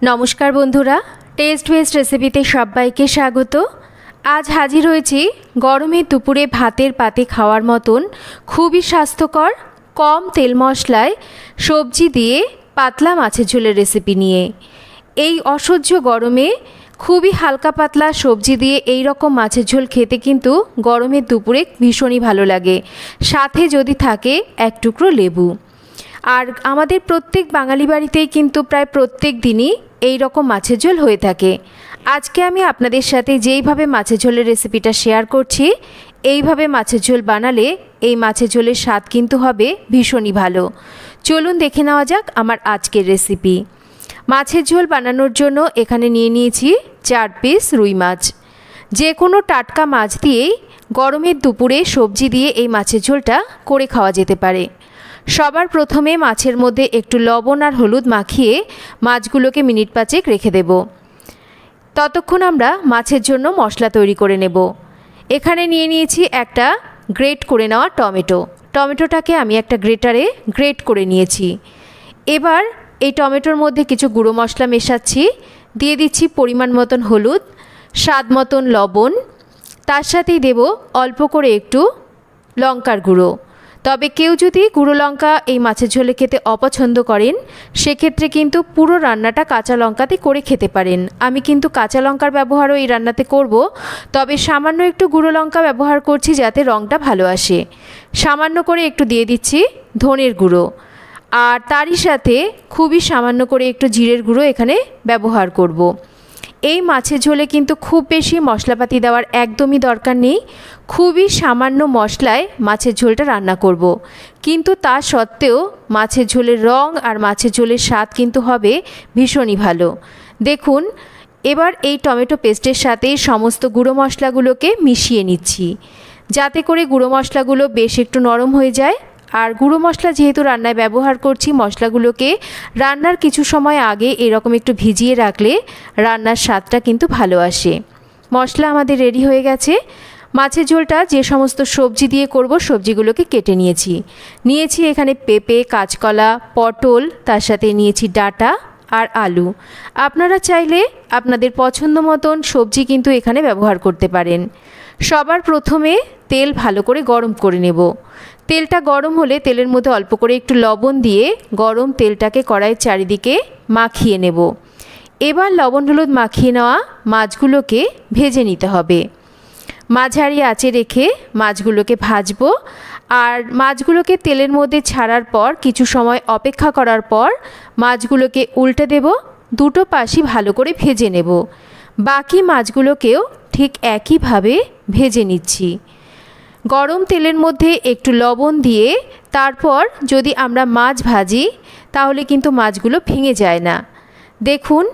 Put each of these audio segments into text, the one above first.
नमस्कार बंधुरा test best रेसिपिते सबाइके स्वागत। आज हाजिर हয়েছি गरमेर दुपुरे भातेर पाते खाওয়ার मतन खूबই स्वास्थ्यकर कम तेल मशलाय सब्जी दिए पातला माछेर झोलेर रेसिपि निये। এই असह्य गरमे खूबই हालका पातला सब्जी दिए এই রকম মাছের ঝোল খেতে কিন্তু গরমের দুপুরে ভীষণই ভালো লাগে। সাথে যদি থাকে এক টুকরো লেবু। আর আমাদের প্রত্যেক বাঙালি বাড়িতেই কিন্তু প্রায় প্রত্যেক দিনই এই রকম মাছের ঝোল হয়ে থাকে। আজকে আমি আপনাদের সাথে যেইভাবে মাছের ঝোলের রেসিপিটা শেয়ার করছি, এইভাবে মাছের ঝোল বানালে এই মাছের ঝোলের স্বাদ কিন্তু হবে ভীষণই ভালো। চলুন দেখে নেওয়া যাক আমার আজকের রেসিপি। মাছের ঝোল বানানোর জন্য এখানে নিয়ে নিয়েছি 4 পিস রুই মাছ। যে কোনো টাটকা মাছ দিয়েই গরমের দুপুরে সবজি দিয়ে এই মাছের ঝোলটা করে খাওয়া যেতে পারে। সবার প্রথমে মাছের মধ্যে একটু লবণ আর হলুদ মাখিয়ে মাছগুলোকে মিনিট 5 রেখে দেব। ততক্ষণ আমরা মাছের জন্য মশলা তৈরি করে নেব। এখানে নিয়ে নিয়েছি একটা গ্রেট করে নেওয়া টমেটো। টমেটোটাকে আমি একটা গ্রেটারে গ্রেট করে নিয়েছি। এবার এই টমেটোর মধ্যে কিছু গুঁড়ো মশলা মেশাচ্ছি। দিয়ে দিচ্ছি পরিমাণ মতন হলুদ, স্বাদ মতন লবণ, তার সাথেই দেব অল্প করে একটু লঙ্কার গুঁড়ো। তবে কেউ যদি গুঁড়ো লঙ্কা এই মাছের ঝোলে খেতে অপছন্দ করেন সেক্ষেত্রে কিন্তু পুরো রান্নাটা কাঁচা লঙ্কাতে করে খেতে পারেন। আমি কিন্তু কাঁচা লঙ্কার ব্যবহারও এই রান্নাতে করব, তবে সামান্য একটু গুঁড়ো লঙ্কা ব্যবহার করছি যাতে রঙটা ভালো আসে। সামান্য করে একটু দিয়ে দিচ্ছি ধনের গুঁড়ো, আর তারই সাথে খুবই সামান্য করে একটু জিরের গুঁড়ো এখানে ব্যবহার করব। এই মাছের ঝোলে কিন্তু খুব বেশি মশলাপাতি দেওয়ার একদমই দরকার নেই। খুবই সামান্য মশলায় মাছের ঝোলটা রান্না করব, কিন্তু তা সত্ত্বেও মাছের ঝোলের রং আর মাছের ঝোলের স্বাদ কিন্তু হবে ভীষণই ভালো। দেখুন, এবার এই টমেটো পেস্টের সাথে সমস্ত গুঁড়ো মশলাগুলোকে মিশিয়ে নিচ্ছি যাতে করে গুঁড়ো মশলাগুলো বেশ একটু নরম হয়ে যায়। আর গুঁড়ো মশলা যেহেতু রান্নায় ব্যবহার করছি, মশলাগুলোকে রান্নার কিছু সময় আগে এরকম একটু ভিজিয়ে রাখলে রান্নার স্বাদটা কিন্তু ভালো আসে। মশলা আমাদের রেডি হয়ে গেছে। মাছের ঝোলটা যে সমস্ত সবজি দিয়ে করব সবজিগুলোকে কেটে নিয়েছি এখানে পেঁপে, কাঁচকলা, পটল, তার সাথে নিয়েছি ডাঁটা আর আলু। আপনারা চাইলে আপনাদের পছন্দ মতন সবজি কিন্তু এখানে ব্যবহার করতে পারেন। সবার প্রথমে তেল ভালো করে গরম করে নেব। তেলটা গরম হলে তেলের মধ্যে অল্প করে একটু লবণ দিয়ে গরম তেলটাকে কড়াইয়ের চারিদিকে মাখিয়ে নেব। এবার লবণ হলুদ মাখিয়ে নেওয়া মাছগুলোকে ভেজে নিতে হবে। মাঝারি আঁচে রেখে মাছগুলোকে ভাজবো। আর মাছগুলোকে তেলের মধ্যে ছাড়ার পর কিছু সময় অপেক্ষা করার পর মাছগুলোকে উল্টে দেব। দুটো পাশই ভালো করে ভেজে নেব। বাকি মাছগুলোকেও ঠিক একইভাবে ভেজে নিচ্ছি। গরম তেলের মধ্যে একটু লবণ দিয়ে তারপর যদি আমরা মাছ ভাজি তাহলে কিন্তু মাছগুলো ভেঙে যায় না। দেখুন,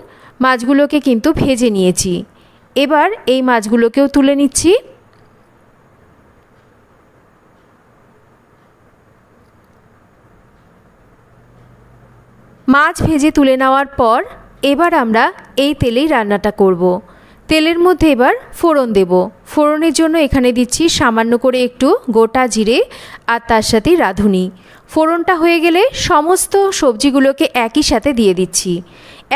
মাছগুলোকে কিন্তু ভেজে নিয়েছি। এবার এই মাছগুলোকেও তুলে নিচ্ছি। মাছ ভেজে তুলে নেওয়ার পর এবার আমরা এই তেলেই রান্নাটা করব। তেলের মধ্যে এবার ফোড়ন দেব। ফোড়নের জন্য এখানে দিচ্ছি সামান্য করে একটু গোটা জিরে আর তার সাথে রাঁধুনি। ফোড়নটা হয়ে গেলে সমস্ত সবজিগুলোকে একই সাথে দিয়ে দিচ্ছি।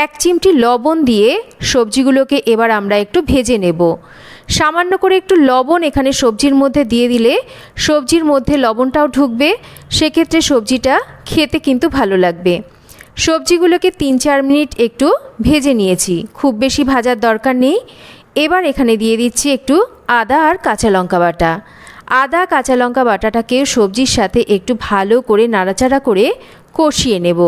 1 চিমটি লবণ দিয়ে সবজিগুলোকে এবার আমরা একটু ভেজে নেব। সামান্য করে একটু লবণ এখানে সবজির মধ্যে দিয়ে দিলে সবজির মধ্যে লবণটাও ঢুকবে, সেক্ষেত্রে সবজিটা খেতে কিন্তু ভালো লাগবে। সবজিগুলোকে 3-4 মিনিট একটু ভেজে নিয়েছি, খুব বেশি ভাজার দরকার নেই। এবার এখানে দিয়ে দিচ্ছি একটু আদা আর কাঁচা লঙ্কা বাটা। আদা কাঁচা লঙ্কা বাটাটাকে সবজির সাথে একটু ভালো করে নাড়াচাড়া করে কষিয়ে নেব।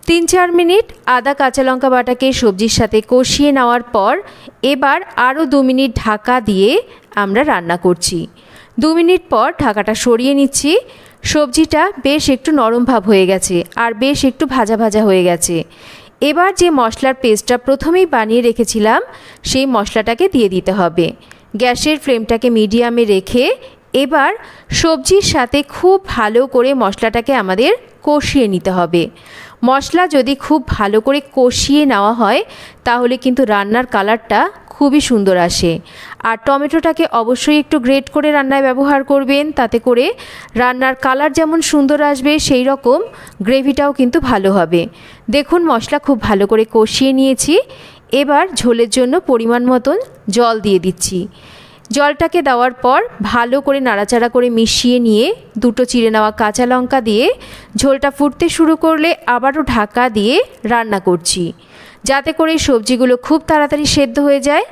3-4 মিনিট আদা কাঁচা লঙ্কা বাটাকে সবজির সাথে কষিয়ে নেওয়ার পর এবার আরও 2 মিনিট ঢাকা দিয়ে আমরা রান্না করছি। 2 মিনিট পর ঢাকাটা সরিয়ে নিচ্ছি। সবজিটা বেশ একটু নরম ভাব হয়ে গেছে আর বেশ একটু ভাজা ভাজা হয়ে গেছে। এবার যে মশলার পেস্টটা প্রথমেই বানিয়ে রেখেছিলাম সেই মশলাটাকে দিয়ে দিতে হবে। গ্যাসের ফ্লেমটাকে মিডিয়ামে রেখে এবার সবজির সাথে খুব ভালো করে মশলাটাকে আমাদের কষিয়ে নিতে হবে। মশলা যদি খুব ভালো করে কষিয়ে নেওয়া হয় তাহলে কিন্তু রান্নার কালারটা খুবই সুন্দর আসে। আর টমেটোটাকে অবশ্যই একটু গ্রেট করে রান্নায় ব্যবহার করবেন, তাতে করে রান্নার কালার যেমন সুন্দর আসবে সেই রকম গ্রেভিটাও কিন্তু ভালো হবে। দেখুন মশলা খুব ভালো করে কষিয়ে নিয়েছি। এবার ঝোলের জন্য পরিমাণ মতন জল দিয়ে দিচ্ছি। জলটাকে দেওয়ার পর ভালো করে নাড়াচাড়া করে মিশিয়ে নিয়ে দুটো চিড়ে নেওয়া কাঁচা লঙ্কা দিয়ে ঝোলটা ফুটতে শুরু করলে আবারও ঢাকা দিয়ে রান্না করছি, যাতে করে সবজিগুলো খুব তাড়াতাড়ি সেদ্ধ হয়ে যায়।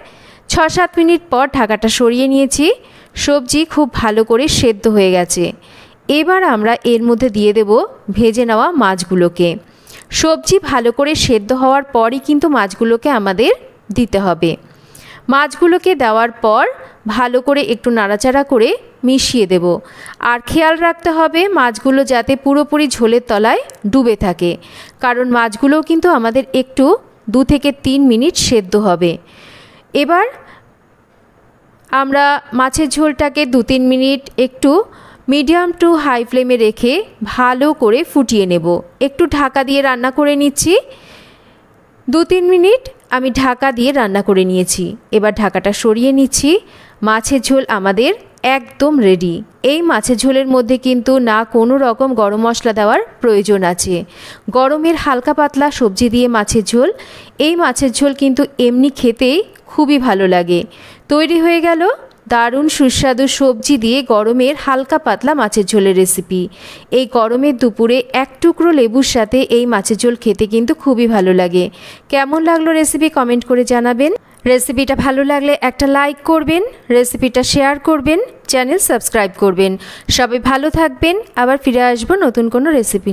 6-7 মিনিট পর ঢাকাটা সরিয়ে নিয়েছি। সবজি খুব ভালো করে সেদ্ধ হয়ে গেছে। এবার আমরা এর মধ্যে দিয়ে দেব ভেজে নেওয়া মাছগুলোকে। সবজি ভালো করে সেদ্ধ হওয়ার পরই কিন্তু মাছগুলোকে আমাদের দিতে হবে। মাছগুলোকে দেওয়ার পর ভালো করে একটু নাড়াচাড়া করে মিশিয়ে দেব। আর খেয়াল রাখতে হবে মাছগুলো যাতে পুরোপুরি ঝোলের তলায় ডুবে থাকে, কারণ মাছগুলোও কিন্তু আমাদের একটু 2 থেকে 3 মিনিট সেদ্ধ হবে। এবার আমরা মাছের ঝোলটাকে 2-3 মিনিট একটু মিডিয়াম টু হাই ফ্লেমে রেখে ভালো করে ফুটিয়ে নেব। একটু ঢাকা দিয়ে রান্না করে নিচ্ছি। 2-3 মিনিট আমি ঢাকা দিয়ে রান্না করে নিয়েছি। এবার ঢাকাটা সরিয়ে নিচ্ছি। মাছের ঝোল আমাদের একদম রেডি। এই মাছের ঝোলের মধ্যে কিন্তু না কোনো রকম গরম মশলা দেওয়ার প্রয়োজন আছে। গরমের হালকা পাতলা সবজি দিয়ে মাছের ঝোল, এই মাছের ঝোল কিন্তু এমনি খেতেই খুবই ভালো লাগে। তৈরি হয়ে গেল দারুণ সুস্বাদু সবজি দিয়ে গরমের হালকা পাতলা মাছের ঝোলের রেসিপি। এই গরমের দুপুরে এক টুকরো লেবুর সাথে এই মাছের ঝোল খেতে কিন্তু খুবই ভালো লাগে। কেমন লাগলো রেসিপি কমেন্ট করে জানাবেন। রেসিপিটা ভালো লাগলে একটা লাইক করবেন, রেসিপিটা শেয়ার করবেন, চ্যানেল সাবস্ক্রাইব করবেন। সবাই ভালো থাকবেন। আবার ফিরে আসবো নতুন কোনো রেসিপি।